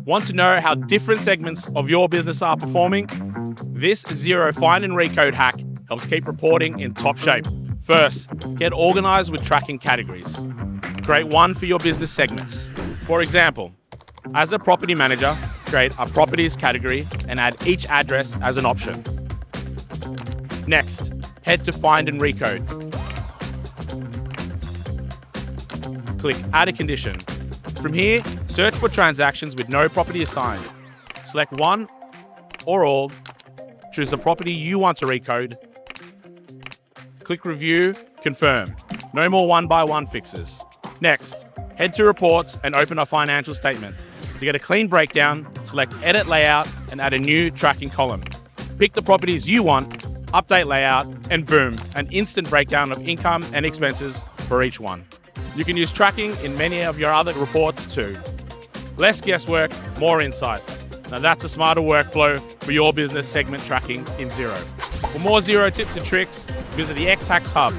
Want to know how different segments of your business are performing? This Xero Find and Recode hack helps keep reporting in top shape. First, get organized with tracking categories. Create one for your business segments. For example, as a property manager, create a properties category and add each address as an option. Next, head to Find and Recode. Click Add a Condition. From here, search for transactions with no property assigned. Select one or all, choose the property you want to recode, click Review, Confirm. No more one-by-one fixes. Next, head to Reports and open a financial statement. To get a clean breakdown, select Edit Layout and add a new tracking column. Pick the properties you want, update layout, and boom, an instant breakdown of income and expenses for each one. You can use tracking in many of your other reports too. Less guesswork, more insights. Now that's a smarter workflow for your business segment tracking in Xero. For more Xero tips and tricks, visit the X Hacks Hub.